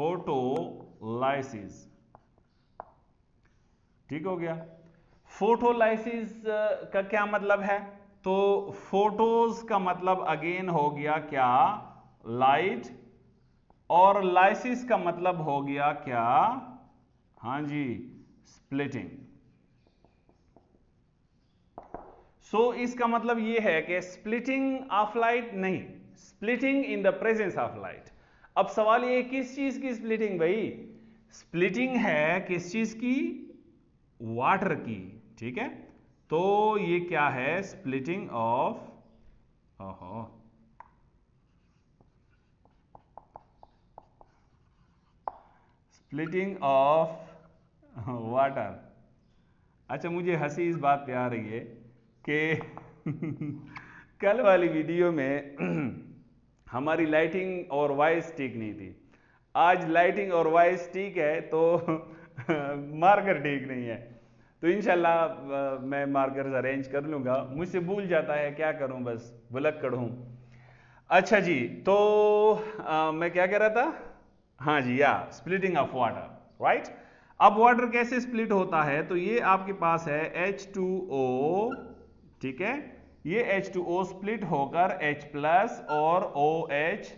Photolysis. ठीक हो गया। फोटोलाइसिस का क्या मतलब है? तो फोटोज का मतलब अगेन हो गया क्या? लाइट। और लाइसिस का मतलब हो गया क्या? हां जी, स्प्लिटिंग। सो इसका मतलब यह है कि स्प्लिटिंग ऑफ लाइट नहीं, splitting in the presence of light. अब सवाल ये किस चीज की स्प्लिटिंग भाई? स्प्लिटिंग है किस चीज की? वाटर की। ठीक है, तो ये क्या है? स्प्लिटिंग ऑफ, ओहो, स्प्लिटिंग ऑफ वाटर। अच्छा, मुझे हंसी इस बात पे आ रही है कि कल वाली वीडियो में हमारी लाइटिंग और वॉइस ठीक नहीं थी। आज लाइटिंग और वॉइस ठीक है, तो मार्कर ठीक नहीं है। तो इंशाल्लाह मैं मार्कर्स अरेंज कर लूंगा। मुझसे भूल जाता है, क्या करूं, बस भुलक्कड़ हूं। अच्छा जी, तो मैं क्या कह रहा था? हाँ जी, या स्प्लिटिंग ऑफ वाटर, राइट। अब वाटर कैसे स्प्लिट होता है? तो ये आपके पास है H2O, ठीक है। ये H2O स्प्लिट होकर H प्लस और OH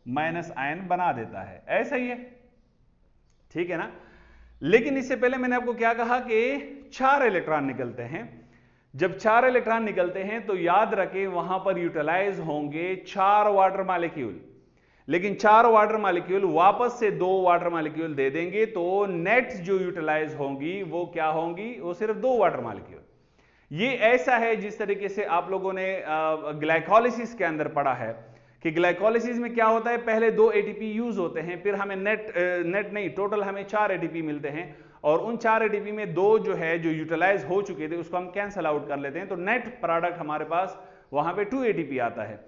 माइनस आयन बना देता है, ऐसा ही है, ठीक है ना। लेकिन इससे पहले मैंने आपको क्या कहा कि 4 इलेक्ट्रॉन निकलते हैं। जब 4 इलेक्ट्रॉन निकलते हैं तो याद रखें वहां पर यूटिलाइज होंगे 4 वाटर मॉलिक्यूल, लेकिन 4 वाटर मॉलिक्यूल वापस से 2 वाटर मॉलिक्यूल दे देंगे, तो नेट जो यूटिलाइज होंगी वो क्या होंगी? वो सिर्फ 2 वाटर मॉलिक्यूल। ये ऐसा है जिस तरीके से आप लोगों ने ग्लाइकोलिसिस के अंदर पढ़ा है कि ग्लाइकोलिसिस में क्या होता है, पहले 2 एटीपी यूज होते हैं, फिर हमें नेट नहीं, टोटल हमें 4 एटीपी मिलते हैं, और उन 4 एटीपी में 2 जो है जो यूटिलाइज हो चुके थे उसको हम कैंसल आउट कर लेते हैं, तो नेट प्रोडक्ट हमारे पास वहां पे 2 एटीपी आता है।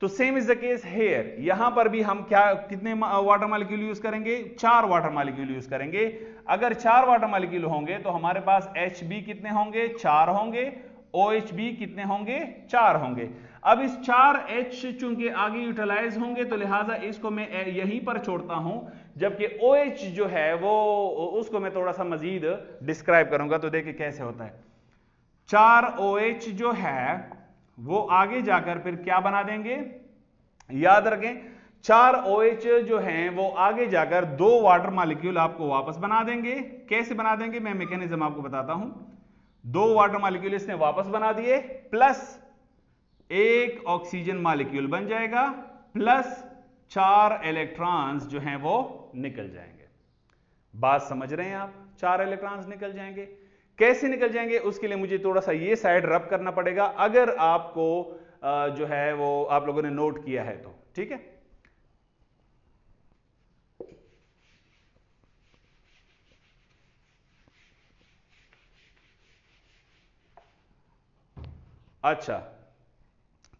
तो same is the case hair, यहां पर भी हम क्या, कितने वाटर मॉलिक्यूल यूज करेंगे? 4 वाटर मॉलिक्यूल यूज करेंगे। अगर 4 वाटर मॉलिक्यूल होंगे तो हमारे पास HB कितने होंगे? 4 होंगे। OHB कितने होंगे? 4 होंगे। अब इस 4 H चूंकि आगे यूटिलाइज होंगे तो लिहाजा इसको मैं यहीं पर छोड़ता हूं, जबकि OH जो है वो उसको मैं थोड़ा सा मजीद डिस्क्राइब करूंगा। तो देखिए कैसे होता है। 4 OH जो है वो आगे जाकर फिर क्या बना देंगे? याद रखें 4 OH जो हैं वो आगे जाकर 2 वाटर मॉलिक्यूल आपको वापस बना देंगे। कैसे बना देंगे मैं मैकेनिज्म आपको बताता हूं। 2 वाटर मॉलिक्यूल इसने वापस बना दिए, प्लस 1 ऑक्सीजन मॉलिक्यूल बन जाएगा, प्लस 4 इलेक्ट्रॉन्स जो हैं वो निकल जाएंगे। बात समझ रहे हैं आप? 4 इलेक्ट्रॉन्स निकल जाएंगे। कैसे निकल जाएंगे उसके लिए मुझे थोड़ा सा ये साइड रब करना पड़ेगा, अगर आपको जो है वो आप लोगों ने नोट किया है तो, ठीक है। अच्छा,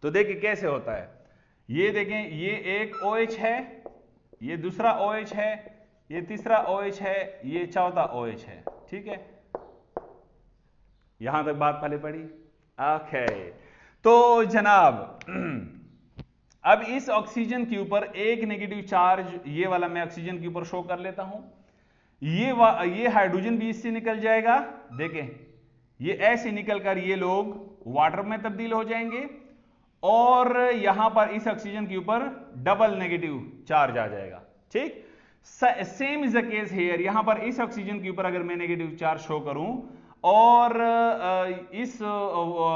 तो देखिए कैसे होता है। ये देखें, ये एक OH है, ये दूसरा OH है, ये तीसरा OH है, ये चौथा OH है, ठीक है। यहां तक बात पहले पड़ी। ओके, तो जनाब अब इस ऑक्सीजन के ऊपर एक नेगेटिव चार्ज, ये वाला मैं ऑक्सीजन के ऊपर शो कर लेता हूं। ये हाइड्रोजन भी इससे निकल जाएगा। देखें, ये ऐसे निकलकर ये लोग वाटर में तब्दील हो जाएंगे, और यहां पर इस ऑक्सीजन के ऊपर डबल नेगेटिव चार्ज आ जाएगा, ठीक। Same is the case here, यहां पर इस ऑक्सीजन के ऊपर अगर मैं नेगेटिव चार्ज शो करूं और इस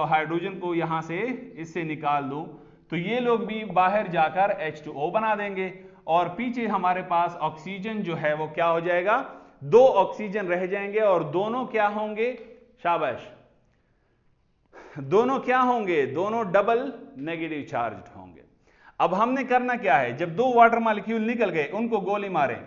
हाइड्रोजन को यहां से इससे निकाल दूं, तो ये लोग भी बाहर जाकर H2O बना देंगे, और पीछे हमारे पास ऑक्सीजन जो है वो क्या हो जाएगा? 2 ऑक्सीजन रह जाएंगे, और दोनों क्या होंगे? शाबाश, दोनों क्या होंगे? दोनों डबल नेगेटिव चार्ज होंगे। अब हमने करना क्या है, जब 2 वाटर मॉलिक्यूल निकल गए उनको गोली मारें।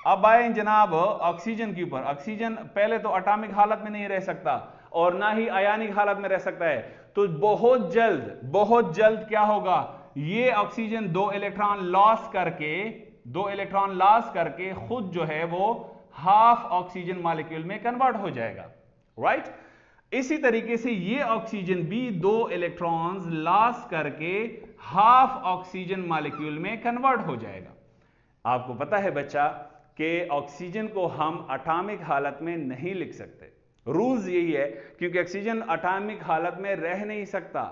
अब आए जनाब ऑक्सीजन के ऊपर। ऑक्सीजन पहले तो एटॉमिक हालत में नहीं रह सकता और ना ही आयनिक हालत में रह सकता है, तो बहुत जल्द क्या होगा? ये ऑक्सीजन 2 इलेक्ट्रॉन लॉस करके खुद जो है वो हाफ ऑक्सीजन मॉलिक्यूल में कन्वर्ट हो जाएगा, राइट। इसी तरीके से ये ऑक्सीजन भी 2 इलेक्ट्रॉन्स लॉस करके हाफ ऑक्सीजन मॉलिक्यूल में कन्वर्ट हो जाएगा। आपको पता है बच्चा कि ऑक्सीजन को हम एटॉमिक हालत में नहीं लिख सकते। रूल्स यही है, क्योंकि ऑक्सीजन एटॉमिक हालत में रह नहीं सकता,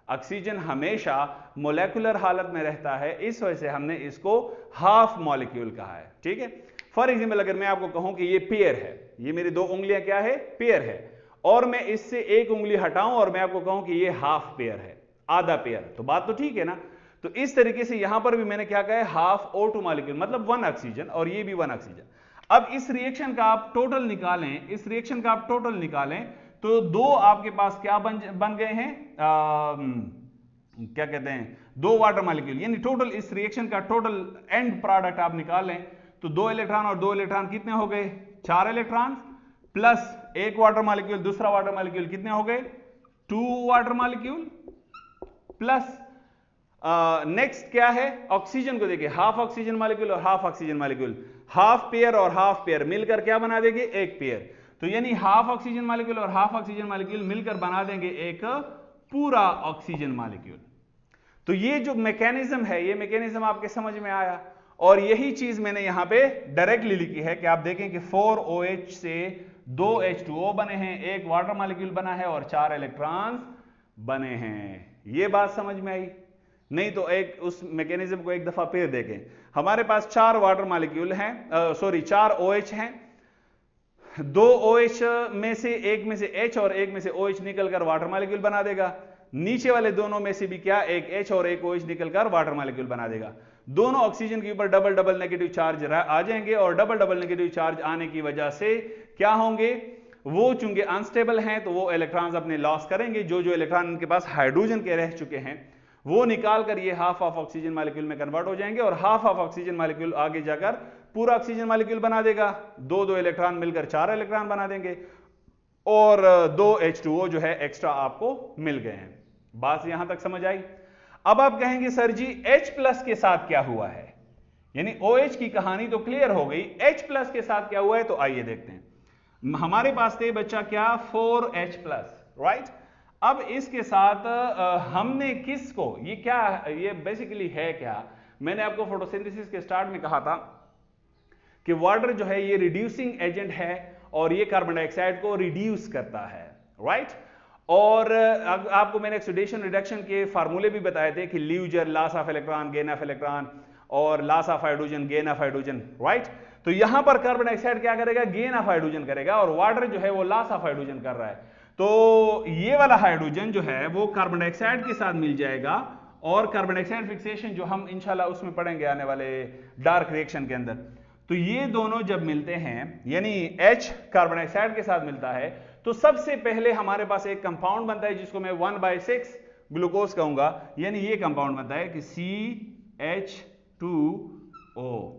ऑक्सीजन हमेशा मोलेकुलर हालत में रहता है, इस वजह से हमने इसको हाफ मॉलिक्यूल कहा है। ठीक है, फॉर एग्जाम्पल अगर मैं आपको कहूं कि ये पेयर है, ये मेरी दो उंगलियां क्या है, पेयर है, और मैं इससे एक उंगली हटाऊं और मैं आपको कहूं कि ये हाफ पेयर है, आधा पेयर, तो बात तो ठीक है ना। तो इस तरीके से यहां पर भी मैंने क्या कहा है, हाफ O2 मॉलिक्यूल, मतलब 1 ऑक्सीजन, और ये भी 1 ऑक्सीजन। अब इस रिएक्शन का आप टोटल निकालें, इस रिएक्शन का आप टोटल निकालें तो दो आपके पास क्या बन गए हैं, क्या कहते हैं, 2 वाटर मॉलिक्यूल, यानी टोटल इस रिएक्शन का टोटल एंड प्रोडक्ट आप निकालें तो 2 इलेक्ट्रॉन और 2 इलेक्ट्रॉन कितने हो गए, 4 इलेक्ट्रॉन, प्लस एक वाटर मॉलिक्यूल, दूसरा वाटर मॉलिक्यूल, कितने हो गए, 2 वाटर मॉलिक्यूल, प्लस नेक्स्ट क्या है, ऑक्सीजन को देखिए, हाफ ऑक्सीजन मॉलिक्यूल और half oxygen molecule, half pair और हाफ पेयर मिलकर क्या बना देंगे, एक पेयर। तो यानी हाफ ऑक्सीजन मॉलिक्यूल और हाफ ऑक्सीजन मॉलिक्यूल मिलकर बना देंगे एक पूरा ऑक्सीजन मॉलिक्यूल। तो ये जो मैकेनिज्म है, ये मैकेनिज्म आपके समझ में आया, और यही चीज मैंने यहां पे डायरेक्टली लिखी है कि आप देखें कि 4OH से 2 H2O बने हैं, एक वाटर मॉलिक्यूल बना है और 4 इलेक्ट्रॉन्स बने हैं। ये बात समझ में आई? नहीं तो एक उस मैकेनिज्म को एक दफा फिर देखें। हमारे पास 4 वाटर मॉलिक्यूल हैं, 4 OH हैं, 2 OH में से एक में से H और एक में से OH निकलकर वाटर मॉलिक्यूल बना देगा, नीचे वाले दोनों में से भी क्या, एक H और एक OH निकलकर वाटर मॉलिक्यूल बना देगा। दोनों ऑक्सीजन के ऊपर डबल डबल नेगेटिव चार्ज आ जाएंगे, और डबल डबल नेगेटिव चार्ज आने की वजह से क्या होंगे, वो चूंकि अनस्टेबल हैं तो वो इलेक्ट्रॉन्स अपने लॉस करेंगे, जो जो इलेक्ट्रॉन इनके पास हाइड्रोजन के रह चुके हैं वो निकाल कर ये हाफ ऑफ ऑक्सीजन मॉलिक्यूल में कन्वर्ट हो जाएंगे, और हाफ ऑफ ऑक्सीजन मॉलिक्यूल आगे जाकर पूरा ऑक्सीजन मॉलिक्यूल बना देगा, 2 इलेक्ट्रॉन मिलकर 4 इलेक्ट्रॉन बना देंगे, और 2 H2O जो है एक्स्ट्रा आपको मिल गए हैं। बात यहां तक समझ आई? अब आप कहेंगे सर जी H+ के साथ क्या हुआ है, यानी OH की कहानी तो क्लियर हो गई, H+ के साथ क्या हुआ है, तो आइए देखते हैं। हमारे पास थे बच्चा क्या, 4H+, राइट। अब इसके साथ हमने किसको, ये क्या, ये बेसिकली है क्या, मैंने आपको फोटोसिंथेसिस के स्टार्ट में कहा था कि वाटर जो है ये रिड्यूसिंग एजेंट है और ये कार्बन डाइऑक्साइड को रिड्यूस करता है, राइट। और आपको मैंने ऑक्सीडेशन रिडक्शन के फार्मूले भी बताए थे कि ल्यूजर, loss of electron, gain of electron, और loss of hydrogen, gain of hydrogen, right. तो यहां पर कार्बन डाइऑक्साइड क्या करेगा, गेन ऑफ हाइड्रोजन करेगा, और वाटर जो है वो लॉस ऑफ हाइड्रोजन कर रहा है। तो ये वाला हाइड्रोजन जो है वो कार्बन डाइऑक्साइड के साथ मिल जाएगा, और कार्बन डाइऑक्साइड फिक्सेशन जो हम इंशाल्लाह उसमें पढ़ेंगे आने वाले डार्क रिएक्शन के अंदर। तो ये दोनों जब मिलते हैं, यानी H कार्बन डाइऑक्साइड के साथ मिलता है, तो सबसे पहले हमारे पास एक कंपाउंड बनता है जिसको मैं 1/6 ग्लूकोज कहूंगा, यानी ये कंपाउंड बनता है कि CH2O।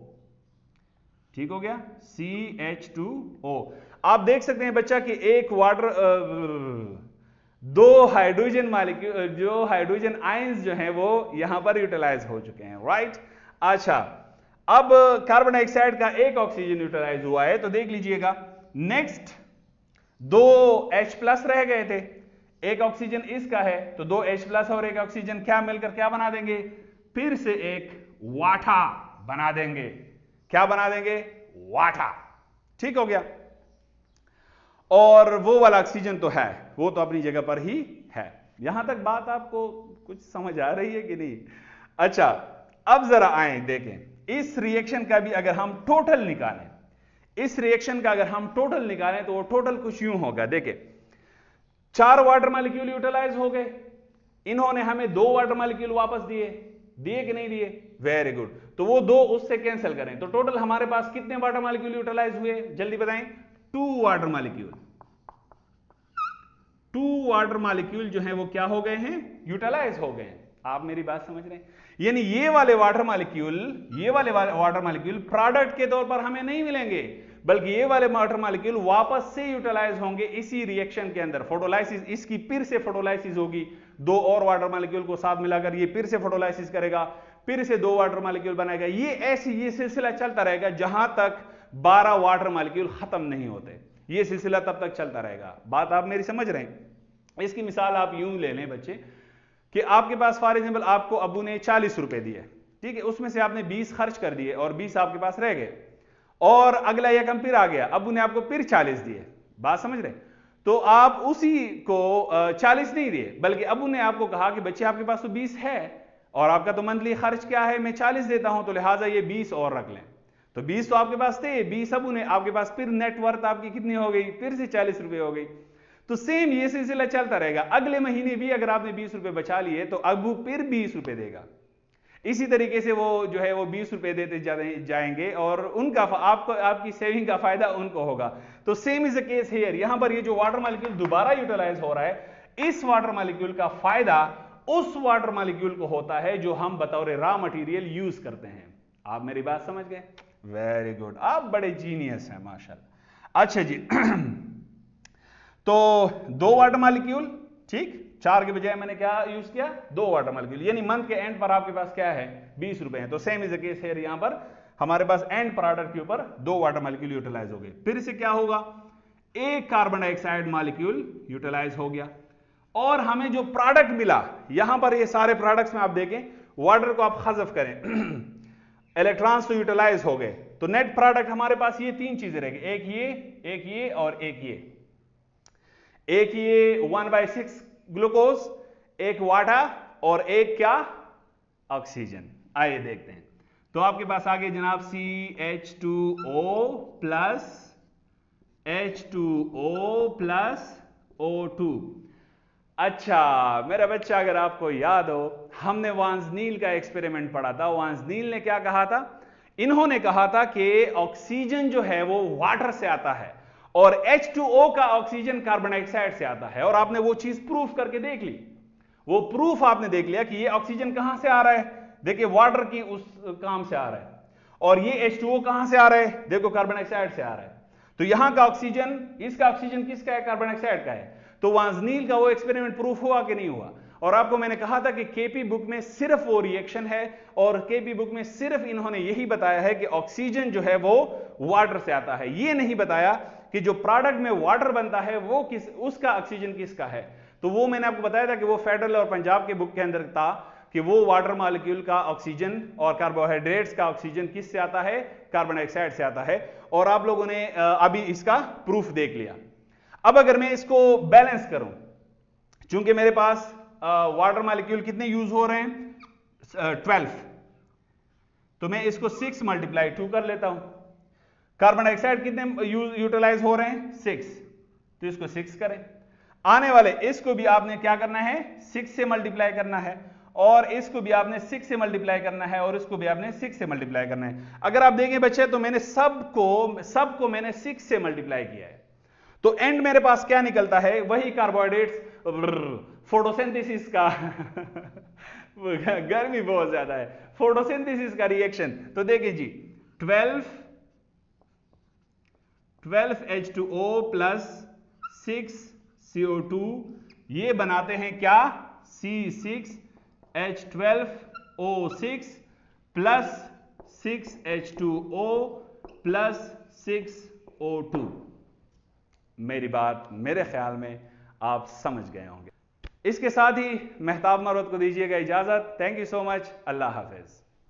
ठीक हो गया, CH2O। आप देख सकते हैं बच्चा कि एक वाटर, 2 हाइड्रोजन मॉलिक्यूल, जो हाइड्रोजन आयंस जो हैं वो यहां पर यूटिलाइज हो चुके हैं, राइट। अच्छा, अब कार्बन डाइऑक्साइड का एक ऑक्सीजन यूटिलाइज हुआ है, तो देख लीजिएगा नेक्स्ट 2 H+ रह गए थे, एक ऑक्सीजन इसका है, तो 2 H+ और एक ऑक्सीजन क्या मिलकर क्या बना देंगे, फिर से एक वाटा बना देंगे। क्या बना देंगे, वाटा। ठीक हो गया। और वो वाला ऑक्सीजन तो है, वो तो अपनी जगह पर ही है। यहां तक बात आपको कुछ समझ आ रही है कि नहीं? अच्छा, अब जरा आए देखें इस रिएक्शन का भी अगर हम टोटल निकालें, इस रिएक्शन का अगर हम टोटल निकालें तो वो टोटल कुछ यूं होगा। देखिए 4 वाटर मॉलिक्यूल यूटिलाइज हो गए, इन्होंने हमें 2 वाटर मॉलिक्यूल वापस दिए कि नहीं दिए? Very good. तो वो 2 उससे कैंसिल करें तो टोटल हमारे पास कितने वाटर मॉलिक्यूल यूटिलाइज हुए, जल्दी बताएं? 2 वाटर मॉलिक्यूल। 2 वाटर मॉलिक्यूल जो है वो क्या हो गए हैं, यूटिलाइज हो गए हैं। आप मेरी बात समझ रहे हैं? यानी ये वाले वाटर मॉलिक्यूल, ये वाले वाटर मॉलिक्यूल प्रोडक्ट के तौर पर हमें नहीं मिलेंगे, बल्कि ये वाले वाटर मॉलिक्यूल वापस से यूटिलाइज होंगे इसी रिएक्शन के अंदर। फोटोलाइसिस, इसकी फिर से फोटोलाइसिस होगी, 2 और वाटर मॉलिक्यूल को साथ मिलाकर ये फिर से फोटोलाइसिस करेगा, फिर से 2 वाटर मॉलिक्यूल बनाएगा। ये सिलसिला चलता रहेगा जहां तक 12 वाटर मॉलिक्यूल खत्म नहीं होते। ये सिलसिला तब तक चलता रहेगा। बात आप मेरी समझ रहे हैं? इसकी मिसाल आप यूं ले लें बच्चे कि आपके पास फॉर एग्जाम्पल आपको अब्बू ने 40 रुपए दिए, ठीक है, उसमें से आपने 20 खर्च कर दिए और 20 आपके पास रह गए, और अगला यकम फिर आ गया, अबू ने आपको फिर 40 दिए, बात समझ रहे? तो आप उसी को 40 नहीं दिए, बल्कि अबू ने आपको कहा कि बच्चे आपके पास तो 20 है और आपका तो मंथली खर्च क्या है, मैं 40 देता हूं, तो लिहाजा ये 20 और रख लें। तो 20 तो आपके पास थे, 20 अबू ने आपके पास, फिर नेटवर्थ आपकी कितनी हो गई, फिर से 40 रुपए हो गई। तो सेम ये सिलसिला चलता रहेगा, अगले महीने भी अगर आपने 20 रुपए बचा लिए तो अबू फिर 20 रुपए देगा। इसी तरीके से वो जो है वो 20 रुपए देते जाएंगे और उनका आपको आपकी सेविंग का फायदा उनको होगा। तो same is the case here, यहां पर ये जो वाटर मॉलिक्यूल दोबारा यूटिलाइज हो रहा है, इस वाटर मॉलिक्यूल का फायदा उस वाटर मॉलिक्यूल को होता है जो हम बतौर रॉ मटेरियल यूज करते हैं। आप मेरी बात समझ गए? वेरी गुड, आप बड़े जीनियस हैं माशाल्लाह। अच्छा जी तो 2 वाटर मॉलिक्यूल, ठीक, 4 के बजाय मैंने क्या यूज किया, 2 वाटर मॉलिक्यूल, यानी मंथ के एंड पर आपके पास क्या है, 20 रुपए हैं। तो सेम इज द केस है, यहां पर हमारे पास एंड प्रोडक्ट के ऊपर 2 वाटर मॉलिक्यूल यूटिलाइज हो गए। फिर से क्या होगा, एक कार्बन डाइऑक्साइड मॉलिक्यूल यूटिलाइज हो गया और हमें जो प्रोडक्ट मिला, यहां पर ये सारे प्रोडक्ट्स में आप देखें, वाटर को आप हज़फ करें इलेक्ट्रॉन्स तो यूटिलाइज हो गए, तो नेट प्रोडक्ट हमारे पास ये 3 चीजें रहेगी, एक ये और एक ये 1/6 ग्लूकोज, एक वाटर और एक क्या, ऑक्सीजन। आइए देखते हैं। तो आपके पास आगे जनाब CH2O plus H2O plus O2। अच्छा मेरा बच्चा, अगर आपको याद हो, हमने वांजनील का एक्सपेरिमेंट पढ़ा था। वांजनील ने क्या कहा था, इन्होंने कहा था कि ऑक्सीजन जो है वो वाटर से आता है और H2O का ऑक्सीजन कार्बन डाइऑक्साइड से आता है, और आपने वो चीज प्रूफ करके देख ली। वो प्रूफ आपने देख लिया कि ये ऑक्सीजन कहां से आ रहा है, देखिए वाटर की उस काम से आ रहा है, और ये H2O कहां से आ रहा है, देखो कार्बन डाइऑक्साइड से आ रहा है। तो यहां का ऑक्सीजन, इसका ऑक्सीजन किसका है, कार्बन डाइऑक्साइड का है। तो वांजनील का वो एक्सपेरिमेंट प्रूफ हुआ कि नहीं हुआ? और आपको मैंने कहा था कि केपी बुक में सिर्फ वो रिएक्शन है, और केपी बुक में सिर्फ इन्होंने यही बताया है कि ऑक्सीजन जो है वो वाटर से आता है, ये नहीं बताया कि जो प्रोडक्ट में वाटर बनता है वो उसका ऑक्सीजन किसका है। तो वो मैंने आपको बताया था कि वो फेडरल और पंजाब के बुक के अंदर था कि वो वाटर मॉलिक्यूल का ऑक्सीजन और कार्बोहाइड्रेट्स का ऑक्सीजन किस से आता है, कार्बन डाइऑक्साइड से आता है, और आप लोगों ने अभी इसका प्रूफ देख लिया। अब अगर मैं इसको बैलेंस करूं, चूंकि मेरे पास वाटर मॉलिक्यूल कितने यूज हो रहे हैं, 12, तो मैं इसको 6 × 2 कर लेता हूं। कार्बन डाइऑक्साइड कितने यूटिलाइज हो रहे हैं, 6, तो इसको 6 करें। आने वाले इसको भी आपने क्या करना है, 6 से मल्टीप्लाई करना है, और इसको भी आपने 6 से मल्टीप्लाई करना है, और इसको भी आपने 6 से मल्टीप्लाई करना है। अगर आप देखें बच्चे, तो मैंने सबको मैंने 6 से मल्टीप्लाई किया है, तो एंड मेरे पास क्या निकलता है, वही कार्बोहाइड्रेट्स, फोटोसिंथेसिस का गर्मी बहुत ज्यादा है, फोटोसिंथेसिस का रिएक्शन। तो देखिए जी, 12 H2O प्लस 6 CO2, ये बनाते हैं क्या, C6H12O6 plus 6 H2O plus 6 O2। मेरी बात मेरे ख्याल में आप समझ गए होंगे। इसके साथ ही मेहताब मरवत को दीजिएगा इजाजत। Thank you so much, Allah Hafiz.